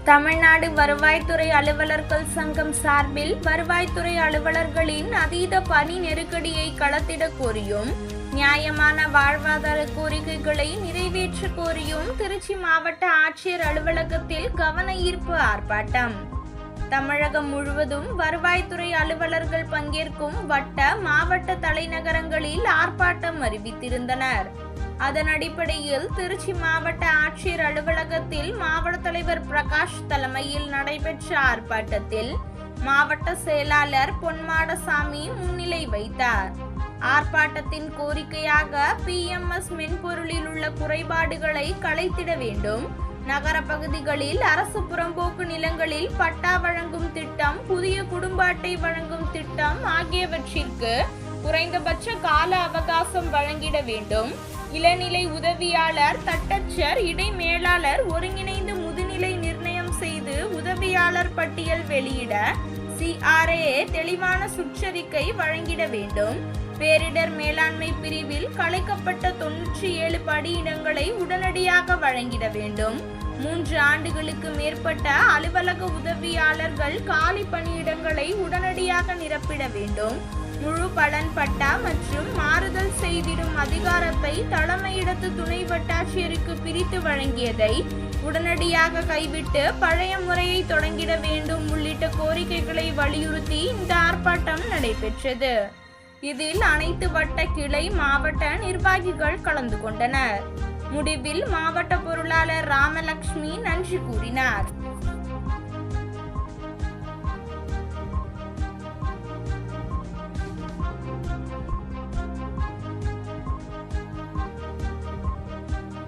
தமிழ்நாடு வருவாய்த்துறை அலுவலர்கள் சங்கம் சார்பில் வருவாய்த்துறை அலுவலர்களின் அதீத பணி நெருக்கடியை களத்திட கோரியும் நியாயமான வாழ்வாதார கோரிக்கைகளை நிறைவேற்ற கோரியும் திருச்சி மாவட்ட ஆட்சியர் அலுவலகத்தில் கவன ஈர்ப்பு ஆர்ப்பாட்டம். தமிழகம் முழுவதும் வருவாய்த்துறை அலுவலர்கள் பங்கேற்கும் வட்ட மாவட்ட தலைநகரங்களில் ஆர்ப்பாட்டம் அறிவித்திருந்தனர். அதன் அடிப்படையில் திருச்சி மாவட்ட ஆட்சியர் அலுவலகத்தில் மாவட்ட தலைவர் பிரகாஷ் தலைமையில் நடைபெற்ற ஆர்ப்பாட்டத்தில் மாவட்ட செயலாளர் பொன்மாடசாமி முன்னிலை வைத்தார். ஆர்ப்பாட்டத்தின் கோரிக்கையாக PMS மென்பொருளில் உள்ள குறைபாடுகளை களைத்திட வேண்டும், நகர பகுதிகளில் அரசு புறம்போக்கு நிலங்களில் பட்டா வழங்கும் திட்டம், புதிய குடும்ப அட்டை வழங்கும் திட்டம் ஆகியவற்றிற்கு குறைந்தபட்ச கால அவகாசம் வழங்கிட வேண்டும், இளநிலை உதவியாளர், தட்டச்சர், இடை மேலாளர் ஒருங்கிணைந்து முதுநிலை நிர்ணயம் செய்து உதவியாளர் பட்டியல் வெளியிட CRA தெளிவான சுற்றறிக்கை வழங்கிட வேண்டும், பேரிடர் மேலாண்மை பிரிவில் கலைக்கப்பட்ட 97 பணியிடங்களை உடனடியாக வழங்கிட வேண்டும், 3 ஆண்டுகளுக்கு மேற்பட்ட அலுவலக உதவியாளர்கள் காலி பணியிடங்களை உடனடியாக நிரப்பிட வேண்டும், முழு பலன் பட்டா மற்றும் மாறுதல் செய்திடும் அதிகாரத்தை தலைமையிடத்து துணை வட்டாட்சியருக்கு பிரித்து வழங்கியதை உடனடியாக கைவிட்டு பழைய முறையை தொடங்கிட வேண்டும் உள்ளிட்ட கோரிக்கைகளை வலியுறுத்தி இந்த ஆர்ப்பாட்டம் நடைபெற்றது. இதில் அனைத்து வட்ட கிளை மாவட்ட நிர்வாகிகள் கலந்து கொண்டனர். முடிவில் மாவட்ட பொருளாளர் ராமலட்சுமி நன்றி கூறினார்.